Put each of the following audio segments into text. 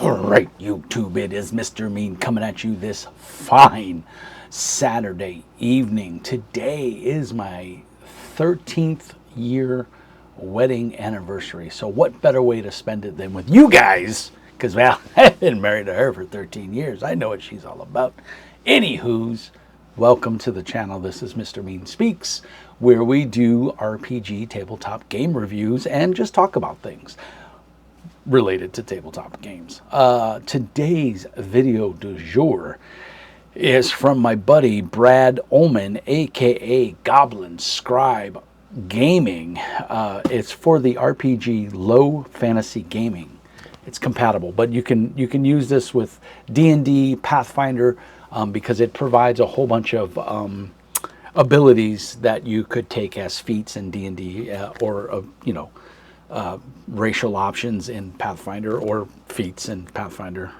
Alright, YouTube, it is Mr. Mean coming at you this fine Saturday evening. Today is my 13th year wedding anniversary. So what better way to spend it than with you guys? Because, well, I've been married to her for 13 years. I know what she's all about. Anywho's, welcome to the channel. This is Mr. Mean Speaks, where we do RPG tabletop game reviews and just talk about things related to tabletop games. Today's video du jour is from my buddy Brad Ullman, aka Goblin Scribe Gaming. It's for the RPG Low Fantasy Gaming. It's compatible, but you can use this with D&D, Pathfinder, because it provides a whole bunch of abilities that you could take as feats in D&D, or racial options in Pathfinder, or feats in Pathfinder,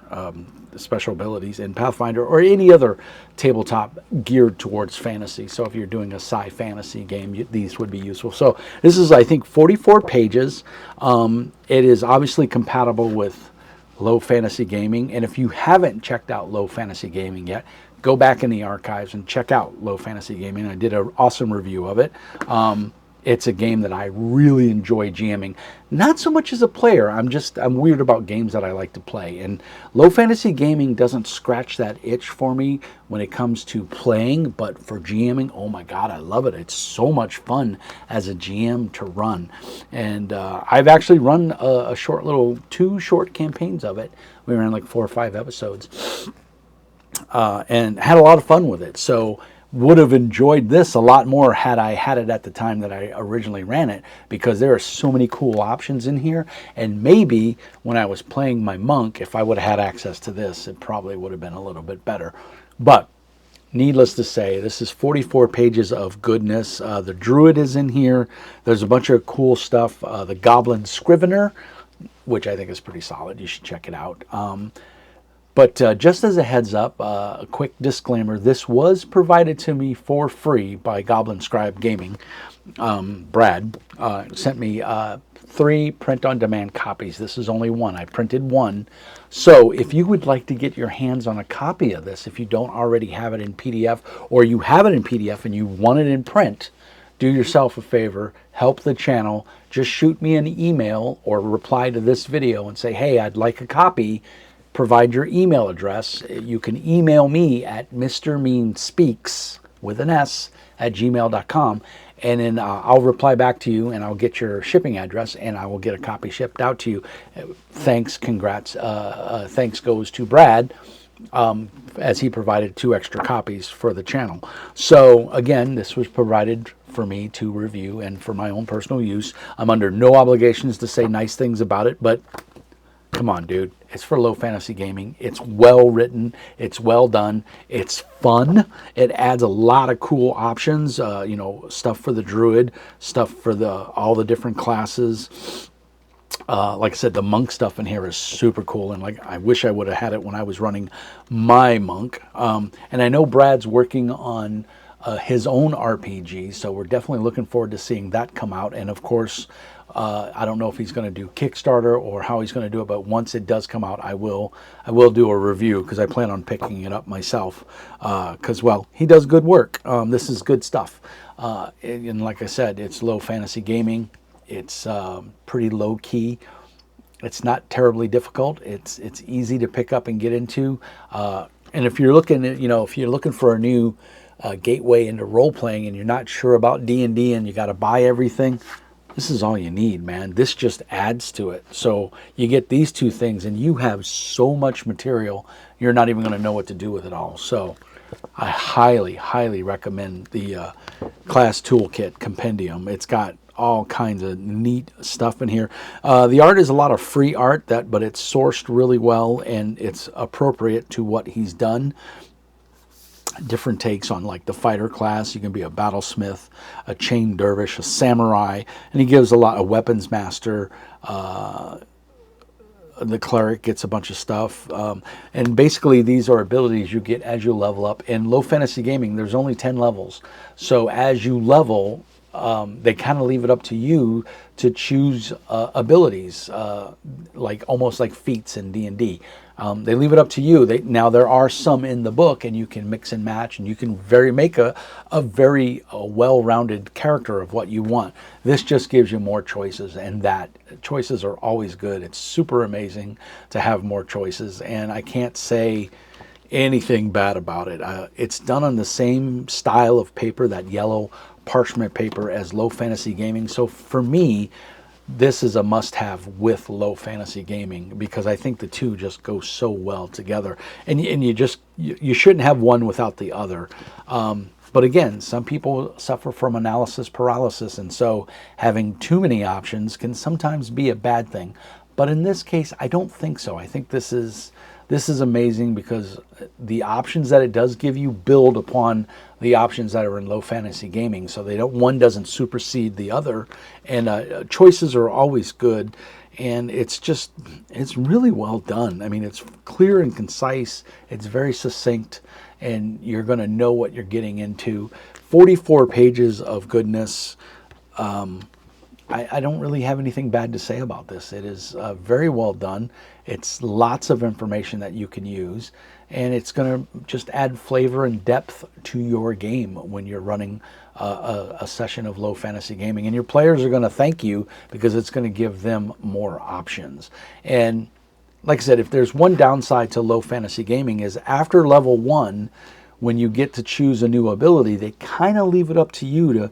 special abilities in Pathfinder, or any other tabletop geared towards fantasy. So if you're doing a sci-fantasy game, these would be useful. So this is, I think, 44 pages. It is obviously compatible with Low Fantasy Gaming, and if you haven't checked out Low Fantasy Gaming yet, go back in the archives and check out Low Fantasy Gaming. I did an awesome review of it. It's a game that I really enjoy GMing. Not so much as a player. I'm weird about games that I like to play. And Low Fantasy Gaming doesn't scratch that itch for me when it comes to playing. But for GMing, oh my God, I love it. It's so much fun as a GM to run. And I've actually run two short campaigns of it. We ran like 4 or 5 episodes. And had a lot of fun with it. So would have enjoyed this a lot more had I had it at the time that I originally ran it, because there are so many cool options in here. And maybe when I was playing my monk, if I would have had access to this, it probably would have been a little bit better. But needless to say, this is 44 pages of goodness. The druid is in here. There's a bunch of cool stuff. The goblin scrivener, which I think is pretty solid. You should check it out. But just as a heads up, a quick disclaimer, this was provided to me for free by Goblin Scribe Gaming. Brad sent me 3 print-on-demand copies. This is only one. I printed one. So if you would like to get your hands on a copy of this, if you don't already have it in PDF, or you have it in PDF and you want it in print, do yourself a favor, help the channel, just shoot me an email or reply to this video and say, hey, I'd like a copy. Provide your email address. You can email me at mrmeanspeaks with an S at gmail.com, and then I'll reply back to you, and I'll get your shipping address, and I will get a copy shipped out to you. Thanks, congrats. Thanks goes to Brad, as he provided 2 extra copies for the channel. So again, this was provided for me to review and for my own personal use. I'm under no obligations to say nice things about it, but come on, dude. It's for Low Fantasy Gaming. It's well written. It's well done. It's fun. It adds a lot of cool options. Stuff for the druid, stuff for all the different classes. Like I said, the monk stuff in here is super cool. And like, I wish I would have had it when I was running my monk. And I know Brad's working on his own RPG, so we're definitely looking forward to seeing that come out. And of course, I don't know if he's going to do Kickstarter or how he's going to do it, but once it does come out, I will do a review, because I plan on picking it up myself, because, well, he does good work. This is good stuff. And like I said, it's Low Fantasy Gaming. It's pretty low key. It's not terribly difficult. It's easy to pick up and get into. And if you're looking at, if you're looking for a new gateway into role playing and you're not sure about D&D and you got to buy everything, this is all you need, man. This just adds to it. So you get these 2 things and you have so much material, you're not even going to know what to do with it all. So I highly, highly recommend the Class Toolkit Compendium. It's got all kinds of neat stuff in here. The art is a lot of free art, but it's sourced really well and it's appropriate to what he's done. Different takes on like the fighter class. You can be a battlesmith, a chain dervish, a samurai, and he gives a lot of weapons master. The cleric gets a bunch of stuff, and basically these are abilities you get as you level up. In Low Fantasy Gaming, there's only 10 levels, so as you level, they kind of leave it up to you to choose abilities, like almost like feats in D&D. They leave it up to you. Now there are some in the book, and you can mix and match, and you can make a very well-rounded character of what you want. This just gives you more choices, and that choices are always good. It's super amazing to have more choices, and I can't say anything bad about it. It's done on the same style of paper, that yellow parchment paper, as Low Fantasy Gaming. So for me, this is a must-have with Low Fantasy Gaming, because I think the two just go so well together. And you shouldn't have one without the other. But again, some people suffer from analysis paralysis, and so having too many options can sometimes be a bad thing. But in this case, I don't think so. I think this is amazing, because the options that it does give you build upon the options that are in Low Fantasy Gaming. So one doesn't supersede the other, and choices are always good. And it's really well done. I mean, it's clear and concise. It's very succinct, and you're going to know what you're getting into. 44 pages of goodness. I don't really have anything bad to say about this. It is very well done. It's lots of information that you can use, and it's going to just add flavor and depth to your game when you're running a session of Low Fantasy Gaming. And your players are going to thank you, because it's going to give them more options. And like I said, if there's one downside to Low Fantasy Gaming, is after level 1, when you get to choose a new ability, they kind of leave it up to you to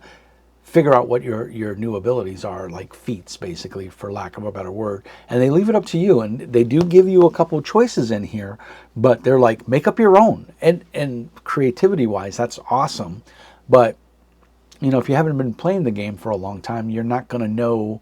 figure out what your new abilities are, like feats, basically, for lack of a better word. And they leave it up to you, and they do give you a couple of choices in here, but they're like, make up your own. And creativity wise, that's awesome. But if you haven't been playing the game for a long time, you're not going to know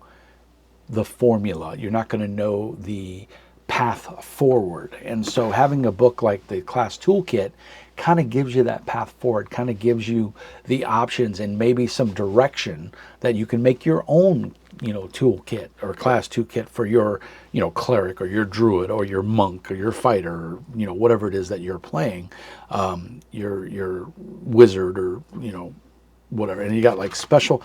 the formula. You're not going to know the path forward. And so having a book like the Class Toolkit kind of gives you that path forward, kind of gives you the options and maybe some direction that you can make your own, toolkit or class toolkit for your, cleric or your druid or your monk or your fighter, or, whatever it is that you're playing, your wizard, or, whatever. And you got like special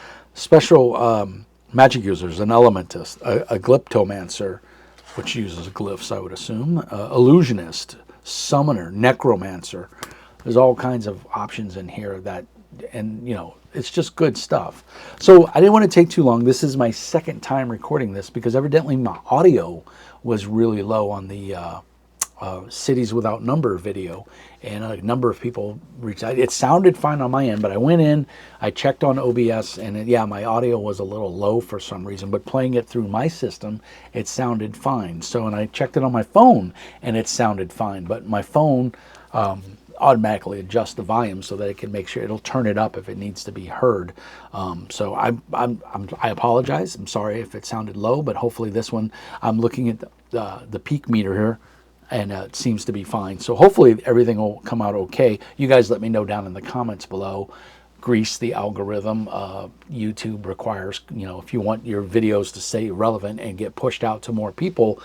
magic users, an elementist, a glyptomancer, which uses glyphs, I would assume, illusionist, summoner, necromancer. There's all kinds of options in here and it's just good stuff. So I didn't want to take too long. This is my second time recording this, because evidently my audio was really low on the Cities Without Number video, and a number of people reached out. It sounded fine on my end, but I went in, I checked on OBS, and my audio was a little low for some reason, but playing it through my system, it sounded fine. So, and I checked it on my phone, and it sounded fine, but my phone automatically adjusts the volume so that it can make sure it'll turn it up if it needs to be heard. So I apologize. I'm sorry if it sounded low, but hopefully this one, I'm looking at the peak meter here, and it seems to be fine. So hopefully everything will come out okay. You guys let me know down in the comments below. Grease the algorithm. YouTube requires, if you want your videos to stay relevant and get pushed out to more people,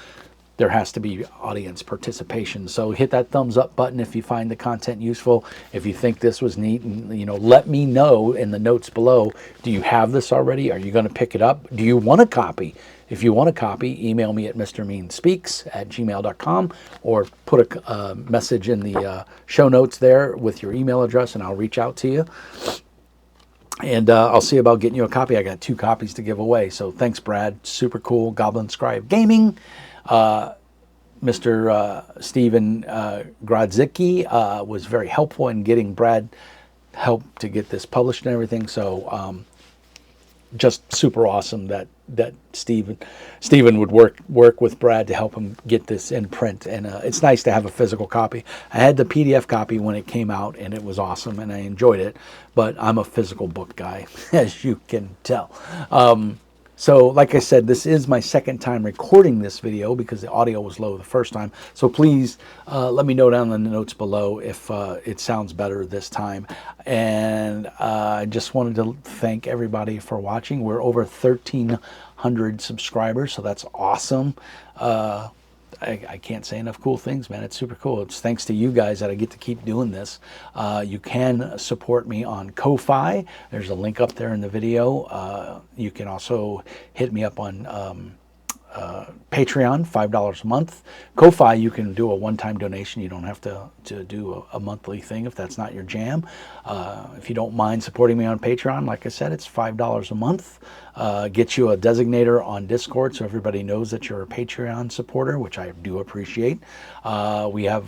there has to be audience participation. So hit that thumbs up button if you find the content useful. If you think this was neat, and let me know in the notes below. Do you have this already? Are you going to pick it up? Do you want a copy? If you want a copy, email me at mrmeanspeaks@gmail.com, or put a message in the show notes there with your email address, and I'll reach out to you. And I'll see about getting you a copy. I got 2 copies to give away. So thanks, Brad. Super cool. Goblin Scribe Gaming. Mr. Steven Grodzicki was very helpful in getting Brad help to get this published and everything. So just super awesome that Steven would work with Brad to help him get this in print. And it's nice to have a physical copy. I had the PDF copy when it came out, and it was awesome, and I enjoyed it. But I'm a physical book guy, as you can tell. So like I said, this is my second time recording this video, because the audio was low the first time. So please let me know down in the notes below if it sounds better this time. And I just wanted to thank everybody for watching. We're over 1,300 subscribers, so that's awesome. I can't say enough cool things, man. It's super cool. It's thanks to you guys that I get to keep doing this. You can support me on Ko-Fi. There's a link up there in the video. You can also hit me up on Patreon, $5 a month. Ko-Fi, you can do a one-time donation. You don't have to do a monthly thing if that's not your jam. If you don't mind supporting me on Patreon, like I said, it's $5 a month. Get you a designator on Discord so everybody knows that you're a Patreon supporter, which I do appreciate. We have,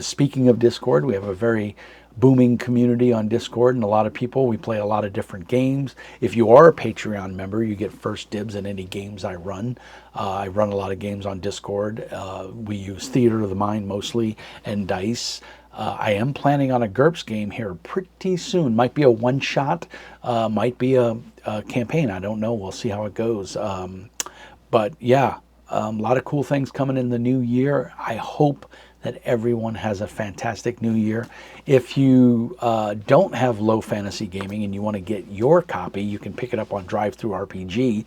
speaking of Discord, we have a very booming community on Discord, and a lot of people. We play a lot of different games. If you are a Patreon member, you get first dibs in any games I run. I run a lot of games on Discord. We use Theater of the Mind mostly, and Dice. I am planning on a GURPS game here pretty soon. Might be a one-shot, might be a campaign. I don't know. We'll see how it goes. But yeah, a lot of cool things coming in the new year. I hope that everyone has a fantastic new year. If you don't have low fantasy gaming and you want to get your copy, you can pick it up on DriveThruRPG.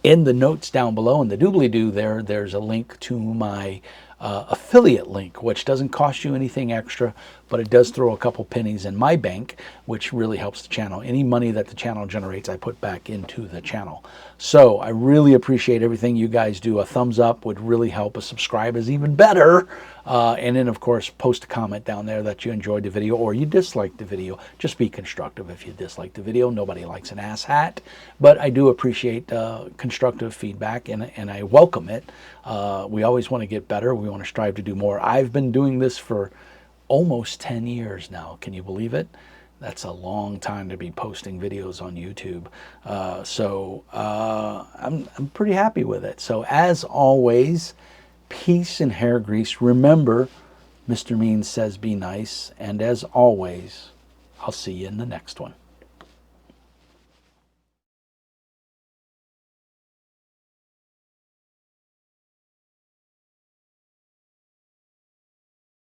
In the notes down below in the doobly-doo there's a link to my affiliate link, which doesn't cost you anything extra, but it does throw a couple pennies in my bank, which really helps the channel. Any money that the channel generates, I put back into the channel. So I really appreciate everything you guys do. A thumbs up would really help. A subscribe is even better. And then, of course, post a comment down there that you enjoyed the video or you disliked the video. Just be constructive if you dislike the video. Nobody likes an asshat. But I do appreciate constructive feedback, and I welcome it. We always want to get better. We want to strive to do more. I've been doing this for almost 10 years now. Can you believe it? That's a long time to be posting videos on YouTube. I'm pretty happy with it. So as always, peace and hair grease. Remember, Mr. Mean says be nice. And as always, I'll see you in the next one.